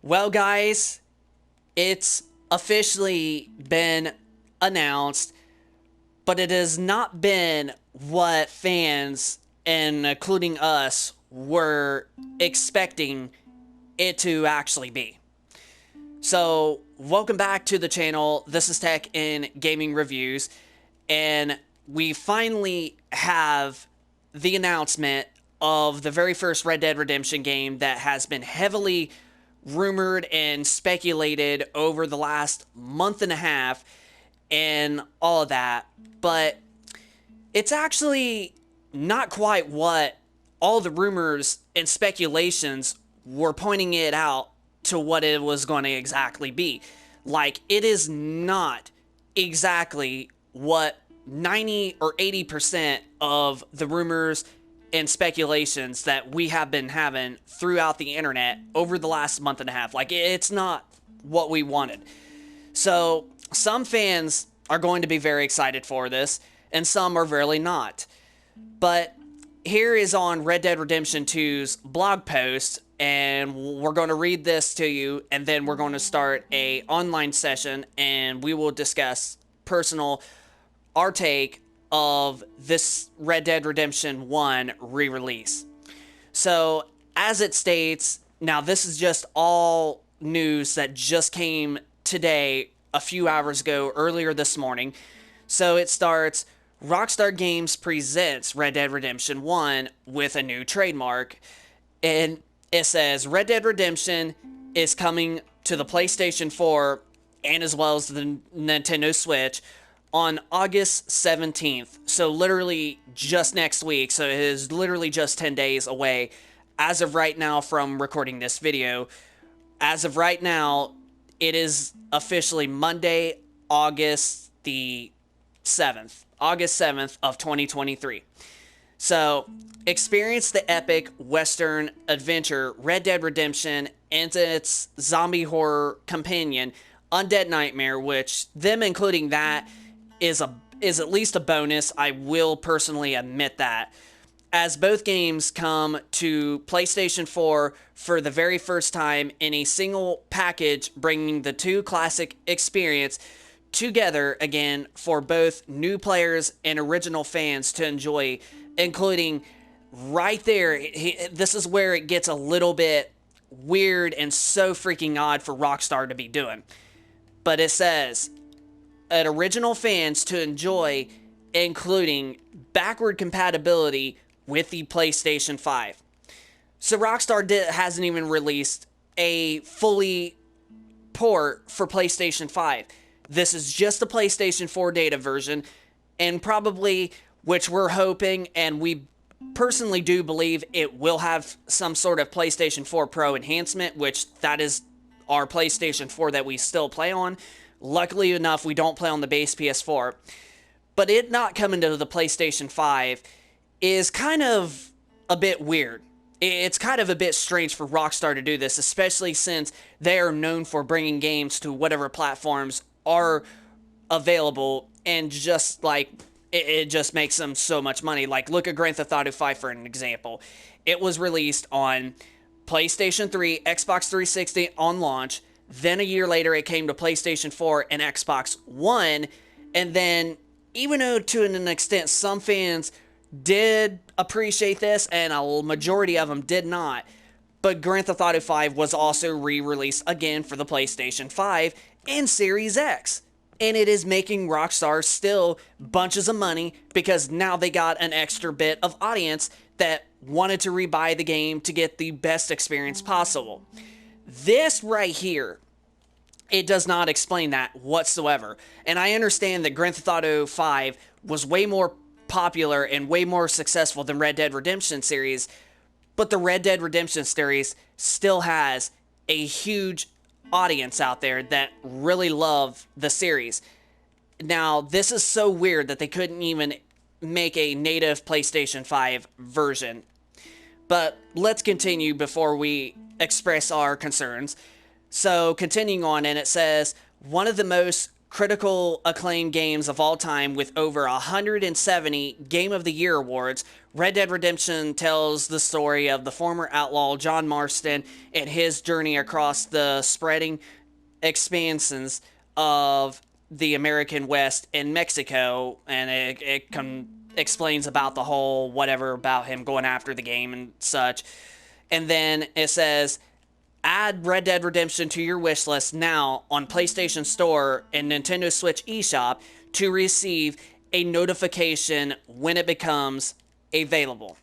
Well, guys, it's officially been announced, but it has not been what fans, and including us, were expecting it to actually be. So, welcome back to the channel. This is Tech and Gaming Reviews, and we finally have the announcement of the very first Red Dead Redemption game that has been heavily rumored and speculated over the last month and a half and all of that, but it's actually not quite what all the rumors and speculations were pointing it out to what it was going to exactly be. Like, it is not exactly what 90 or 80% of the rumors and speculations that we have been having throughout the internet over the last month and a half. Like, it's not what we wanted. So some fans are going to be very excited for this, and some are really not. But here is on Red Dead Redemption 2's blog post, and we're going to read this to you, and then we're going to start a online session, and we will discuss our take of this Red Dead Redemption 1 re-release. So, as it states, now this is just all news that just came today, a few hours ago, earlier this morning. So it starts, Rockstar Games presents Red Dead Redemption 1 with a new trademark. And it says, Red Dead Redemption is coming to the PlayStation 4 and as well as the Nintendo Switch on August 17th, so literally just next week, so it is literally just 10 days away as of right now from recording this video. As of right now, it is officially Monday, August the 7th, August 7th of 2023. So, experience the epic Western adventure Red Dead Redemption and its zombie horror companion, Undead Nightmare, which them including that is at least a bonus. I will personally admit that, as both games come to PlayStation 4 for the very first time in a single package, bringing the two classic experience together again for both new players and original fans to enjoy, including right there. This is where it gets a little bit weird and so freaking odd for Rockstar to be doing. But it says, at original fans to enjoy, including backward compatibility with the PlayStation 5. So Rockstar hasn't even released a fully port for PlayStation 5. This is just the PlayStation 4 data version, and probably, which we're hoping, and we personally do believe it will have some sort of PlayStation 4 Pro enhancement, which that is our PlayStation 4 that we still play on. Luckily enough, we don't play on the base PS4. But it not coming to the PlayStation 5 is kind of a bit weird. It's kind of a bit strange for Rockstar to do this, especially since they are known for bringing games to whatever platforms are available, and just like, it just makes them so much money. Like, look at Grand Theft Auto 5 for an example. It was released on PlayStation 3, Xbox 360 on launch. Then a year later, it came to PlayStation 4 and Xbox One. And then, even though to an extent some fans did appreciate this, and a majority of them did not, but Grand Theft Auto 5 was also re-released again for the PlayStation 5 and Series X. And it is making Rockstar still bunches of money, because now they got an extra bit of audience that wanted to rebuy the game to get the best experience possible. This right here, it does not explain that whatsoever. And I understand that Grand Theft Auto 5 was way more popular and way more successful than Red Dead Redemption series, but the Red Dead Redemption series still has a huge audience out there that really love the series. Now, this is so weird that they couldn't even make a native PlayStation 5 version. But let's continue before we express our concerns. So, continuing on, and it says, one of the most critical acclaim games of all time with over 170 Game of the Year awards, Red Dead Redemption tells the story of the former outlaw John Marston and his journey across the spreading expanses of the American West in Mexico, and it explains about the whole whatever about him going after the game and such. And then it says, add Red Dead Redemption to your wish list now on PlayStation Store and Nintendo Switch eShop to receive a notification when it becomes available.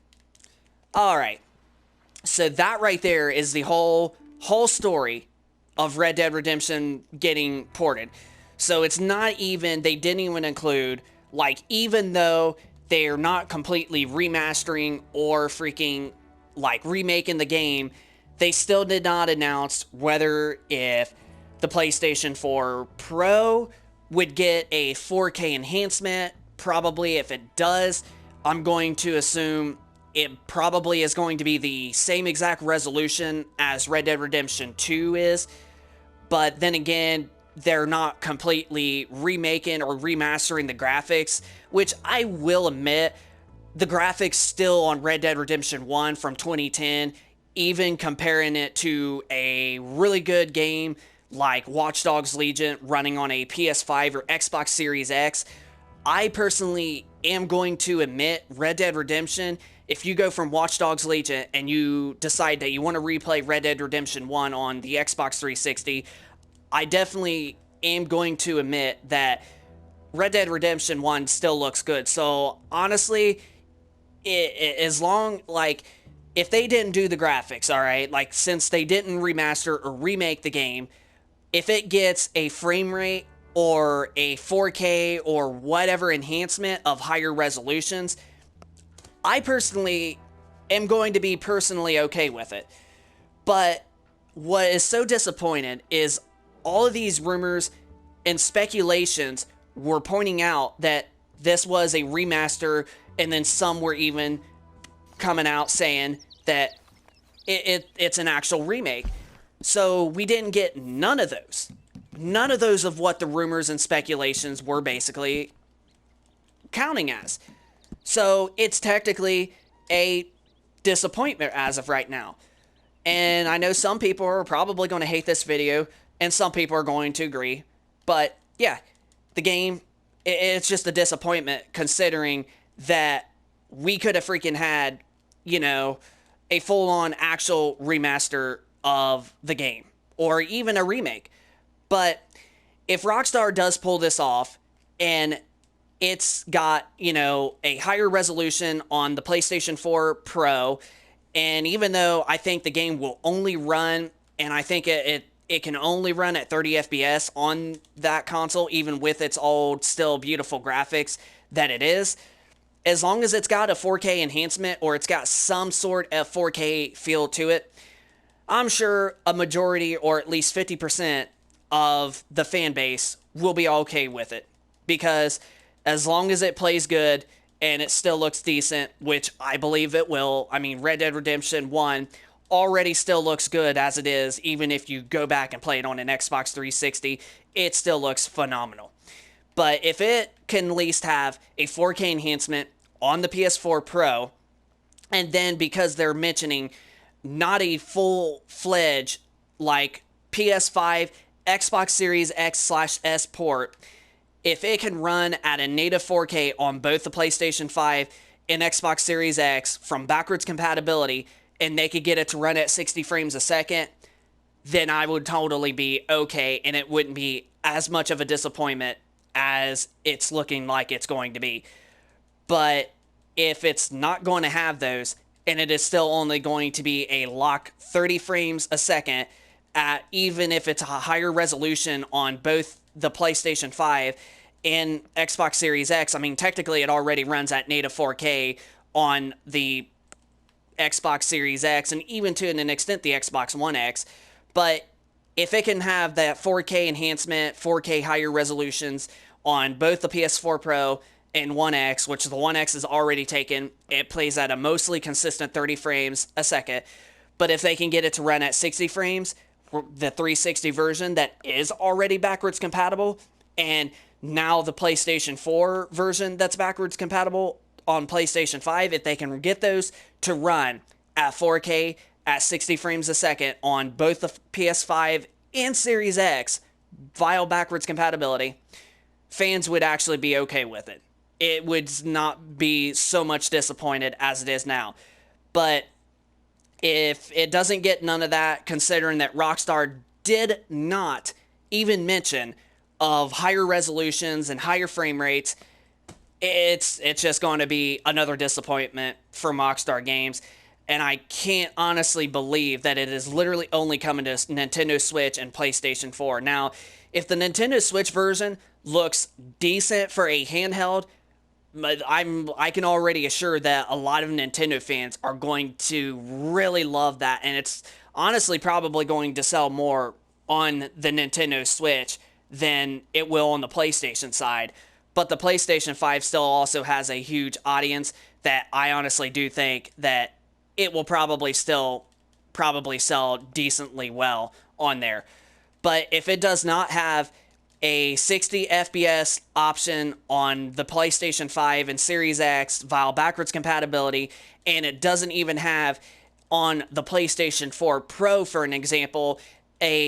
Alright, so that right there is the whole story of Red Dead Redemption getting ported. So it's not even, they didn't even include, like, even though they're not completely remastering or freaking, like, remaking the game, they still did not announce whether if the PlayStation 4 Pro would get a 4K enhancement. Probably if it does, I'm going to assume it probably is going to be the same exact resolution as Red Dead Redemption 2 is. But then again, they're not completely remaking or remastering the graphics, which I will admit, the graphics still on Red Dead Redemption 1 from 2010, even comparing it to a really good game like Watch Dogs Legion running on a PS5 or Xbox Series X, I personally am going to admit Red Dead Redemption, if you go from Watch Dogs Legion and you decide that you want to replay Red Dead Redemption 1 on the Xbox 360, I definitely am going to admit that Red Dead Redemption 1 still looks good. So honestly, as long, like, if they didn't do the graphics, alright, like, since they didn't remaster or remake the game, if it gets a frame rate or a 4K or whatever enhancement of higher resolutions, I personally am going to be personally okay with it. But what is so disappointing is all of these rumors and speculations were pointing out that this was a remaster, and then some were even coming out saying that it's an actual remake. So we didn't get none of those. None of those of what the rumors and speculations were basically counting as. So it's technically a disappointment as of right now. And I know some people are probably going to hate this video, and some people are going to agree. But yeah, the game, it's just a disappointment considering that we could have freaking had, you know, a full-on actual remaster of the game, or even a remake. But if Rockstar does pull this off, and it's got, you know, a higher resolution on the PlayStation 4 Pro, and even though I think the game will only run, and I think it can only run at 30 FPS on that console, even with its old, still beautiful graphics that it is, as long as it's got a 4K enhancement or it's got some sort of 4K feel to it, I'm sure a majority, or at least 50% of the fan base will be okay with it. Because as long as it plays good and it still looks decent, which I believe it will, I mean, Red Dead Redemption 1 already still looks good as it is, even if you go back and play it on an Xbox 360, it still looks phenomenal. But if it can at least have a 4K enhancement on the PS4 Pro, and then because they're mentioning not a full-fledged, like, PS5, Xbox Series X/S port, if it can run at a native 4K on both the PlayStation 5 and Xbox Series X from backwards compatibility, and they could get it to run at 60 frames a second, then I would totally be okay, and it wouldn't be as much of a disappointment as it's looking like it's going to be. But if it's not going to have those, and it is still only going to be a lock 30 frames a second, at even if it's a higher resolution on both the PlayStation 5 and Xbox Series X, I mean, technically it already runs at native 4K on the Xbox Series X, and even to an extent the Xbox One X, but if it can have that 4K enhancement, 4K higher resolutions on both the PS4 Pro and One X, which the One X is already taken, it plays at a mostly consistent 30 frames a second, but if they can get it to run at 60 frames, the 360 version that is already backwards compatible, And now the PlayStation 4 version that's backwards compatible on PlayStation 5, if they can get those to run at 4K at 60 frames a second on both the PS5 and Series X via backwards compatibility, fans would actually be okay with it. It would not be so much disappointed as it is now. But if it doesn't get none of that, considering that Rockstar did not even mention of higher resolutions and higher frame rates, it's just going to be another disappointment for Rockstar Games. And I can't honestly believe that it is literally only coming to Nintendo Switch and PlayStation 4. Now, if the Nintendo Switch version looks decent for a handheld, I can already assure that a lot of Nintendo fans are going to really love that, and it's honestly probably going to sell more on the Nintendo Switch than it will on the PlayStation side. But the PlayStation 5 still also has a huge audience that I honestly do think that it will probably sell decently well on there. But if it does not have a 60 FPS option on the PlayStation 5 and Series X via backwards compatibility, and it doesn't even have on the PlayStation 4 Pro, for an example,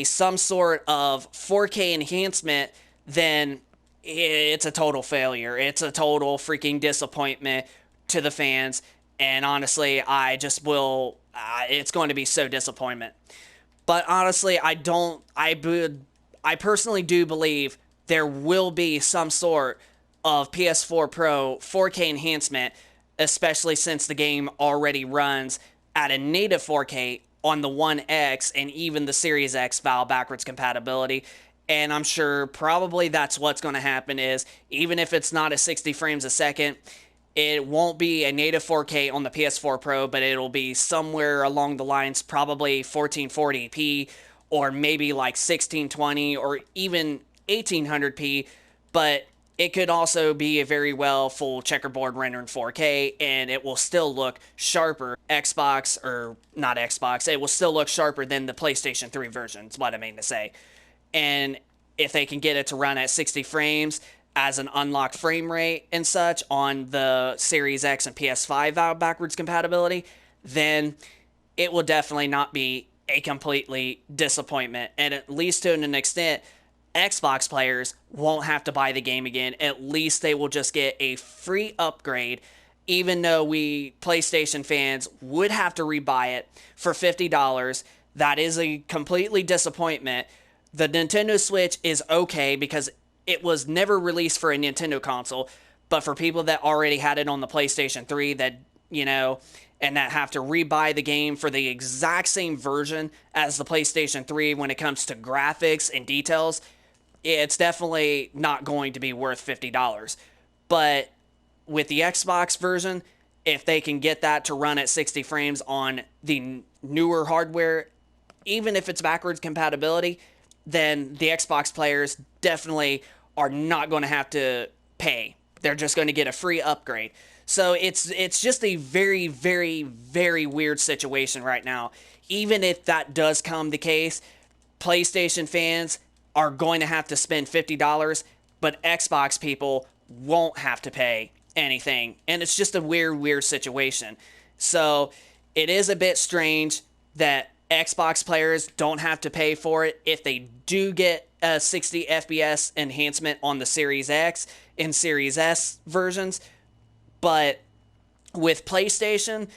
some sort of 4K enhancement, then it's a total failure. It's a total freaking disappointment to the fans. And honestly, it's going to be so disappointment. But honestly, I personally do believe there will be some sort of PS4 Pro 4K enhancement, especially since the game already runs at a native 4K on the One X and even the Series X via backwards compatibility. And I'm sure probably that's what's going to happen is, even if it's not at 60 frames a second, it won't be a native 4K on the PS4 Pro, but it'll be somewhere along the lines, probably 1440p, or maybe like 1620 or even 1800p, but it could also be a very well full checkerboard render in 4K, and it will still look sharper. It will still look sharper than the PlayStation 3 version, is what I mean to say. And if they can get it to run at 60 frames as an unlocked frame rate and such on the Series X and PS5 backwards compatibility, then it will definitely not be a completely disappointment. And at least to an extent, Xbox players won't have to buy the game again. At least they will just get a free upgrade, even though we PlayStation fans would have to rebuy it for $50. That is a completely disappointment. The Nintendo Switch is okay because it was never released for a Nintendo console, but for people that already had it on the PlayStation 3 that, and that have to rebuy the game for the exact same version as the PlayStation 3 when it comes to graphics and details, it's definitely not going to be worth $50. But with the Xbox version, if they can get that to run at 60 frames on the newer hardware, even if it's backwards compatibility, then the Xbox players definitely are not going to have to pay. They're just going to get a free upgrade. So it's just a very, very, very weird situation right now. Even if that does come the case, PlayStation fans are going to have to spend $50, but Xbox people won't have to pay anything. And it's just a weird, weird situation. So it is a bit strange that Xbox players don't have to pay for it if they do get a 60 FPS enhancement on the Series X and Series S versions. But with PlayStation,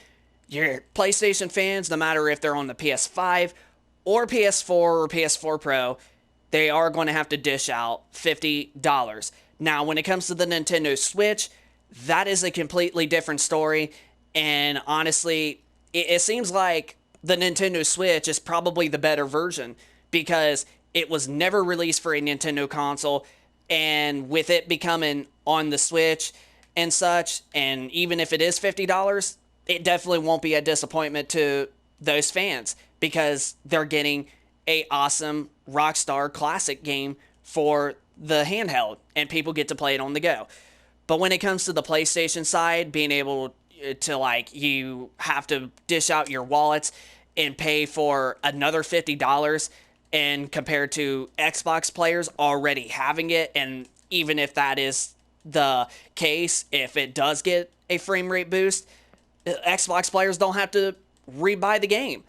your PlayStation fans, no matter if they're on the PS5 or PS4 or PS4 Pro, they are going to have to dish out $50. Now, when it comes to the Nintendo Switch, that is a completely different story. And honestly, it seems like the Nintendo Switch is probably the better version because it was never released for a Nintendo console, and with it becoming on the Switch and such, and even if it is $50, it definitely won't be a disappointment to those fans because they're getting a awesome Rockstar classic game for the handheld, and people get to play it on the go. But when it comes to the PlayStation side, being able to, you have to dish out your wallets and pay for another $50 and compared to Xbox players already having it. And even if that is the case, if it does get a frame rate boost, Xbox players don't have to rebuy the game.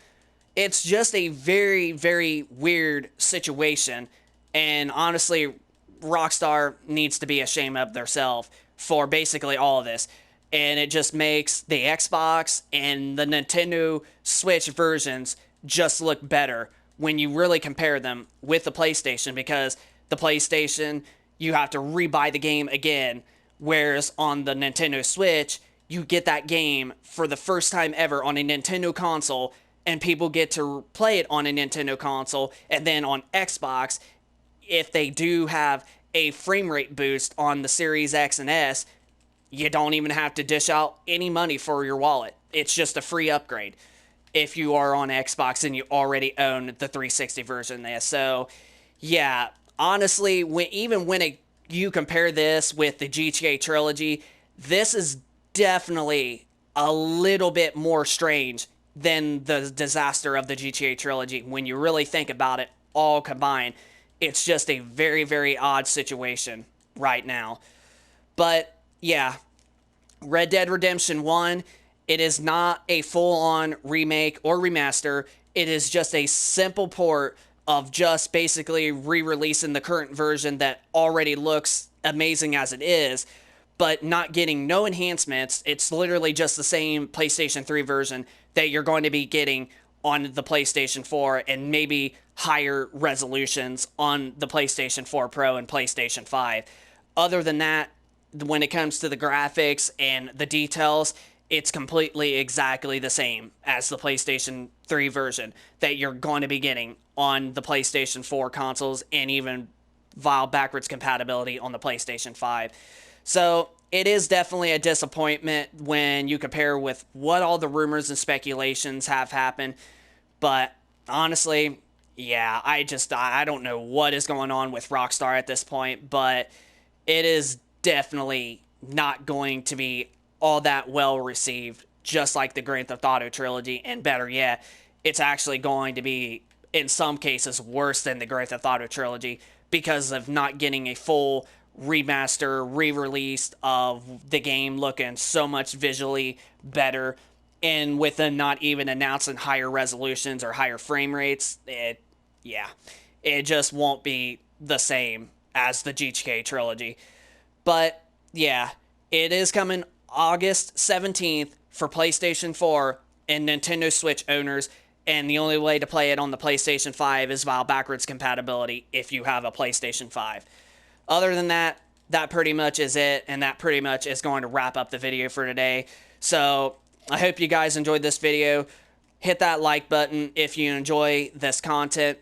It's just a very, very weird situation. And honestly, Rockstar needs to be ashamed of themselves for basically all of this. And it just makes the Xbox and the Nintendo Switch versions just look better when you really compare them with the PlayStation, because the PlayStation, you have to rebuy the game again, whereas on the Nintendo Switch, you get that game for the first time ever on a Nintendo console, and people get to play it on a Nintendo console. And then on Xbox, if they do have a frame rate boost on the Series X and S, you don't even have to dish out any money for your wallet. It's just a free upgrade if you are on Xbox and you already own the 360 version there. So, yeah, honestly, when you compare this with the GTA trilogy, this is definitely a little bit more strange than the disaster of the GTA trilogy. When you really think about it all combined, it's just a very, very odd situation right now. But yeah, Red Dead Redemption 1, it is not a full-on remake or remaster. It is just a simple port of just basically re-releasing the current version that already looks amazing as it is, but not getting no enhancements. It's literally just the same PlayStation 3 version that you're going to be getting on the PlayStation 4, and maybe higher resolutions on the PlayStation 4 Pro and PlayStation 5. Other than that, when it comes to the graphics and the details, it's completely exactly the same as the PlayStation 3 version that you're going to be getting on the PlayStation 4 consoles, and even via backwards compatibility on the PlayStation 5. So it is definitely a disappointment when you compare with what all the rumors and speculations have happened. But honestly, yeah, I don't know what is going on with Rockstar at this point, but it is definitely not going to be all that well received, just like the Grand Theft Auto trilogy. And better yet, it's actually going to be, in some cases, worse than the Grand Theft Auto trilogy, because of not getting a full remaster, re-release of the game looking so much visually better, and with them not even announcing higher resolutions or higher frame rates. It just won't be the same as the GTA trilogy. But yeah, it is coming August 17th for PlayStation 4 and Nintendo Switch owners, and the only way to play it on the PlayStation 5 is via backwards compatibility if you have a PlayStation 5. Other than that, that pretty much is it, and that pretty much is going to wrap up the video for today. So I hope you guys enjoyed this video. Hit that like button if you enjoy this content,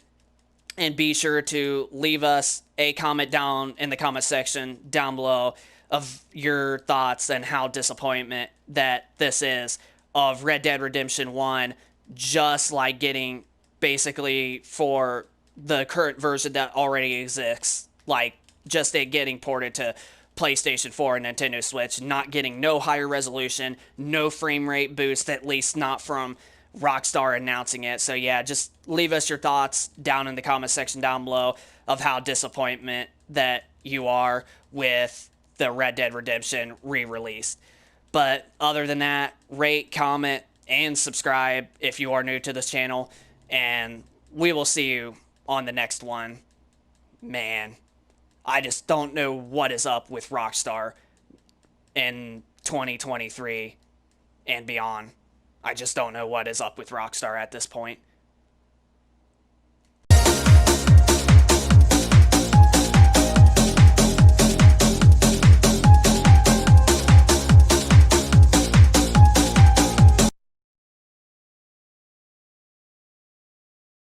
and be sure to leave us a comment down in the comment section down below of your thoughts and how disappointment that this is of Red Dead Redemption 1, just like getting basically for the current version that already exists, like just it getting ported to PlayStation 4 and Nintendo Switch, not getting no higher resolution, no frame rate boost, at least not from Rockstar announcing it. So yeah, just leave us your thoughts down in the comment section down below of how disappointment that you are with the Red Dead Redemption re-release. But other than that, rate, comment, and subscribe if you are new to this channel, and we will see you on the next one. Man, I just don't know what is up with Rockstar in 2023 and beyond. I just don't know what is up with Rockstar at this point.